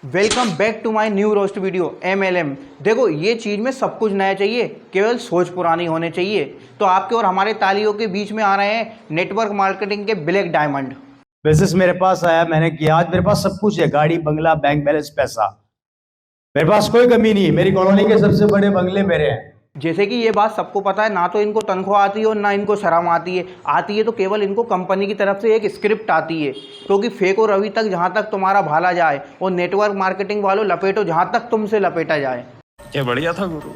Welcome back to my new roast video MLM। देखो ये चीज़ में सब कुछ नया चाहिए, केवल सोच पुरानी होने चाहिए। तो आपके और हमारे तालियों के बीच में आ रहे हैं नेटवर्क मार्केटिंग के ब्लैक डायमंड। बिजनेस मेरे पास आया, मैंने किया। आज मेरे पास सब कुछ है, गाड़ी, बंगला, बैंक बैलेंस, पैसा। मेरे पास कोई कमी नहीं है। मेरी कॉलोनी के सबसे बड़े बंगले मेरे हैं। जैसे कि ये बात सबको पता है, ना तो इनको तनख्वाह आती है और ना इनको शर्म आती है तो केवल इनको कंपनी की तरफ से एक स्क्रिप्ट आती है, क्योंकि फेक और रवि तक जहाँ तक तुम्हारा भाला जाए और नेटवर्क मार्केटिंग वालों लपेटो जहाँ तक तुमसे लपेटा जाए। ये बढ़िया था गुरु।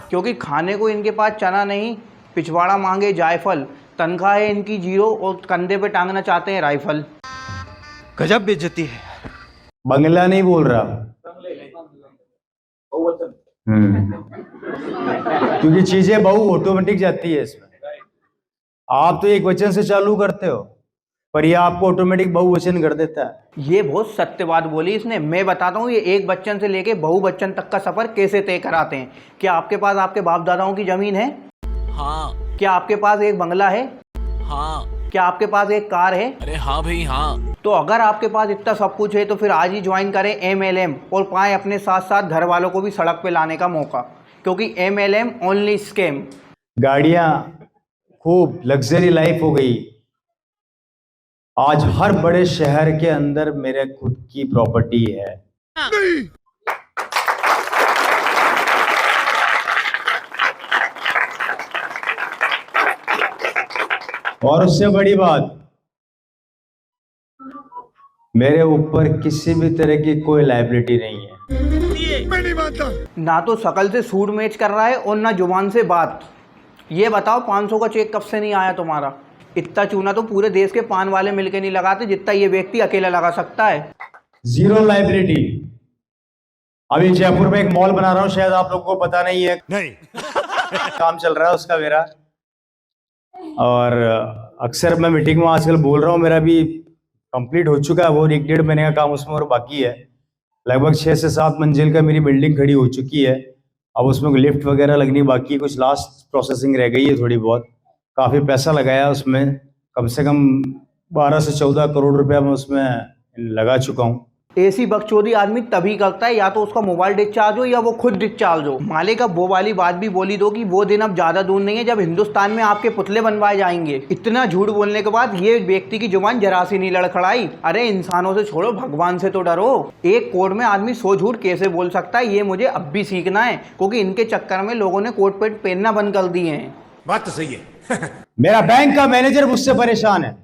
क्योंकि खाने को इनके पास चना नहीं, पिछवाड़ा मांगे जायफल, तनख्वाह है इनकी जीरो और कंधे पे टांगना चाहते हैं राइफल। गजब बेइज्जती है। बंगला नहीं बोल रहा, क्योंकि चीजें बहु ऑटोमेटिक जाती है इसमें। आप तो एक वचन से चालू करते हो, पर ये आपको ऑटोमेटिक बहुवचन कर देता है। ये बहुत सत्य बात बोली इसने। मैं बताता हूँ ये एक बच्चन से लेके बहुबच्चन तक का सफर कैसे तय कराते हैं। क्या आपके पास आपके बाप दादाओं की जमीन है? हाँ। क्या आपके पास एक बंगला है? हाँ। क्या आपके पास एक कार है? अरे हाँ भाई हाँ। तो अगर आपके पास इतना सब कुछ है तो फिर आज ही ज्वाइन करें MLM और पाएं अपने साथ साथ घर वालों को भी सड़क पे लाने का मौका, क्योंकि MLM ओनली स्कैम। गाड़ियां खूब लग्जरी लाइफ हो गई। आज हर बड़े शहर के अंदर मेरे खुद की प्रॉपर्टी है। और उससे बड़ी बात, मेरे ऊपर किसी भी तरह की कोई लायबिलिटी नहीं है। मैं नहीं मानता। ना तो शकल से सूट मैच कर रहा है और ना जुबान से बात। ये बताओ 500 का चेक कब से नहीं आया तुम्हारा? इतना चूना तो पूरे देश के पान वाले मिलके नहीं लगाते जितना ये व्यक्ति अकेला लगा सकता है। Zero liability. अभी जयपुर में एक मॉल बना रहा हूं, शायद आप लोगों को पता नहीं है। नहीं। काम चल रहा है उसका मेरा, और अक्सर मैं मीटिंग में आजकल बोल रहा हूँ, मेरा भी कंप्लीट हो चुका है वो 1-1.5 महीने का काम उसमें और बाकी है। लगभग 6 से 7 मंजिल का मेरी बिल्डिंग खड़ी हो चुकी है। अब उसमें लिफ्ट वगैरह लगनी बाकी, कुछ लास्ट प्रोसेसिंग रह गई है थोड़ी बहुत। काफ़ी पैसा लगाया उसमें, कम से कम 12 से 14 करोड़ रुपया मैं उसमें लगा चुका हूँ। ऐसी बकचोदी आदमी तभी करता है या तो उसका मोबाइल डिस्चार्ज हो या वो खुद डिस्चार्ज हो। मालिक अब वो वाली बात भी बोली दो कि वो दिन अब ज्यादा दूर नहीं है जब हिंदुस्तान में आपके पुतले बनवाए जाएंगे। इतना झूठ बोलने के बाद ये व्यक्ति की जुबान जरा सी नहीं लड़खड़ाई। अरे इंसानों से छोड़ो, भगवान से तो डरो। एक कोट में आदमी 100 झूठ कैसे बोल सकता है, ये मुझे अब भी सीखना है, क्योंकि इनके चक्कर में लोगों ने कोट पेंट पहनना बंद कर दिए हैं। बात तो सही है। मेरा बैंक का मैनेजर मुझसे परेशान है।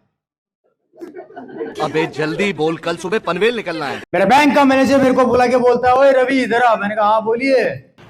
अबे जल्दी बोल, कल सुबह पनवेल निकलना है। मेरा बैंक का मैनेजर मेरे को बुला के बोलता है, ओए रवि इधर आ। मैंने कहा हाँ बोलिए।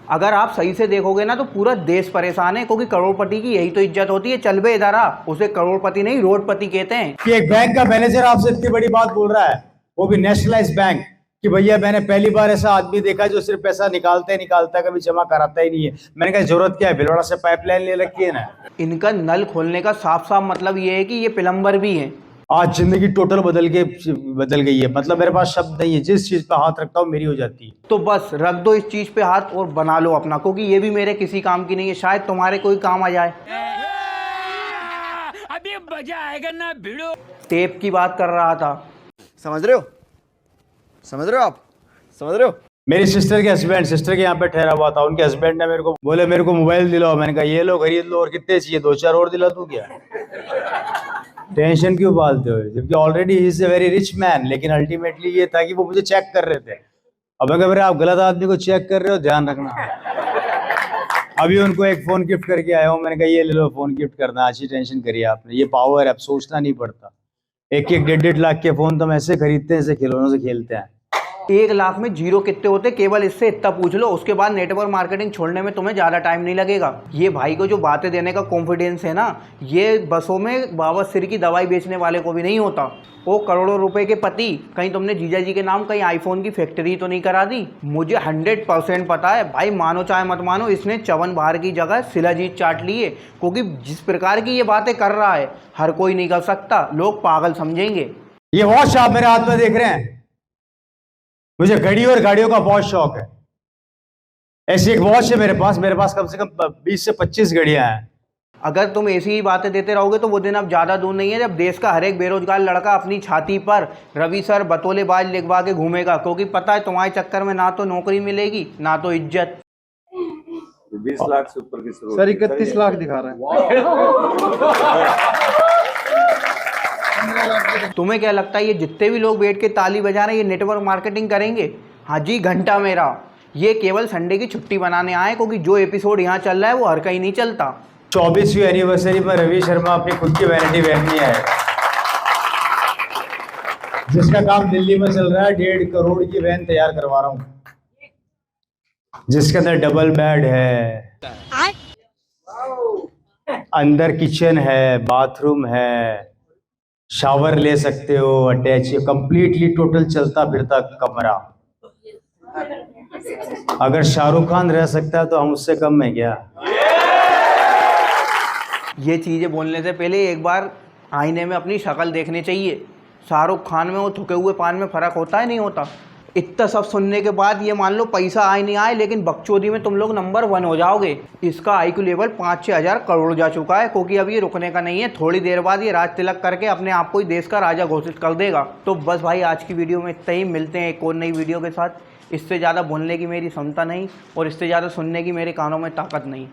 अगर आप सही से देखोगे ना तो पूरा देश परेशान है, क्योंकि करोड़पति की यही तो इज्जत होती है। चल बे इधर आ। उसे करोड़पति नहीं रोडपति कहते हैं। कि एक बैंक का मैनेजर आपसे इतनी बड़ी बात बोल रहा है, वो भी नेशनलाइज्ड बैंक, कि भैया मैंने पहली बार ऐसा आदमी देखा जो सिर्फ पैसा निकालता है, कभी जमा कराता ही नहीं है। मैंने कहा जरूरत क्या है, भिलवाड़ा से पाइपलाइन ले रखी है ना। इनका नल खोलने का साफ साफ मतलब ये है कि ये प्लम्बर भी हैं। आज जिंदगी टोटल बदल गई है। मतलब मेरे पास शब्द नहीं है, जिस चीज पे हाथ रखता हूँ मेरी हो जाती है। तो बस रख दो इस चीज पे हाथ और बना लो अपना, क्योंकि ये भी मेरे किसी काम की नहीं है। शायद तुम्हारे कोई काम आ जाए। अभी मजा आएगा ना भिड़ो। टेप की बात कर रहा था। समझ रहे हो? समझ रहे हो आप? समझ रहे हो? मेरी सिस्टर के यहाँ पे ठहरा हुआ था। उनके हस्बैंड ने मेरे को बोले मेरे को मोबाइल दिलाओ। मैंने कहा ये लो खरीद लो, और कितने चाहिए, 2-4 और दिला दूं क्या? टेंशन क्यों पालते हो, जबकि already he is a very rich man. लेकिन अल्टीमेटली ये था कि वो मुझे चेक कर रहे थे। अब अगर आप गलत आदमी को चेक कर रहे हो, ध्यान रखना। अभी उनको एक फोन गिफ्ट करके आया हूँ। मैंने कहा ये ले लो फोन गिफ्ट करना, अच्छी टेंशन करिए आपने। ये पावर है, अब सोचना नहीं पड़ता। 1-1, 1.5 लाख के फोन तो हम ऐसे खरीदते हैं, ऐसे खिलौनों से खेलते हैं। 1 लाख में जीरो कितने होते, केवल इससे इतना पूछ लो। उसके बाद नेटवर्क मार्केटिंग छोड़ने में तुम्हें ज़्यादा टाइम नहीं लगेगा। ये भाई को जो बातें देने का कॉन्फिडेंस है ना, ये बसों में बाबा सिर की दवाई बेचने वाले को भी नहीं होता। वो करोड़ों रुपए के पति, कहीं तुमने जीजा जी के नाम कहीं आईफोन की फैक्ट्री तो नहीं करा दी? मुझे 100% पता है भाई, मानो चाहे मत मानो, इसने चवन बाहर की जगह शिलाजीत चाट ली है। क्योंकि जिस प्रकार की ये बातें कर रहा है हर कोई नहीं कर सकता, लोग पागल समझेंगे। ये वॉच आप मेरे हाथ में देख रहे हैं, मुझे घड़ी और गाड़ियों का बहुत शौक है। ऐसी एक वॉच है मेरे पास कम से कम 20 से 25 घड़ियां हैं। अगर तुम ऐसी ही बातें देते रहोगे तो वो दिन अब ज़्यादा दूर नहीं है जब देश का हर एक बेरोजगार लड़का अपनी छाती पर रवि सर बतौलेबाज लिखवा के घूमेगा, क्योंकि पता है तुम्हारे चक्कर में ना तो नौकरी मिलेगी ना तो इज्जत। 20 लाख से ऊपर की शुरू सर 31 लाख दिखा रहा है। तुम्हें क्या लगता है ये जितने भी लोग बैठ के ताली बजा रहे हैं ये नेटवर्क मार्केटिंग करेंगे? हाँ जी, घंटा मेरा। ये केवल संडे की छुट्टी बनाने आए, क्योंकि जो एपिसोड यहाँ चल रहा है वो हर कहीं नहीं चलता। 24वीं एनिवर्सरी पर रवि शर्मा अपनी खुद की वैनिटी वैन नहीं आए, जिसका काम दिल्ली में चल रहा है। 1.5 करोड़ की वैन तैयार करवा रहा हूँ, जिसके अंदर डबल बेड है, अंदर किचन है, बाथरूम है, शावर ले सकते हो अटैच, कंप्लीटली टोटल चलता फिरता कमरा। अगर शाहरुख खान रह सकता है तो हम उससे कम है क्या? ये चीज़ें बोलने से पहले एक बार आईने में अपनी शक्ल देखनी चाहिए। शाहरुख खान में वो थुके हुए पान में फ़र्क होता है नहीं होता? इतना सब सुनने के बाद ये मान लो पैसा आए नहीं आए, लेकिन बकचोदी में तुम लोग नंबर 1 हो जाओगे। इसका आईक्यू लेवल 5-6 हज़ार करोड़ जा चुका है, क्योंकि अब ये रुकने का नहीं है। थोड़ी देर बाद ये राज तिलक करके अपने आप को ही देश का राजा घोषित कर देगा। तो बस भाई आज की वीडियो में इतना ही। मिलते हैं एक और नई वीडियो के साथ। इससे ज़्यादा बोलने की मेरी क्षमता नहीं और इससे ज़्यादा सुनने की मेरे कानों में ताकत नहीं।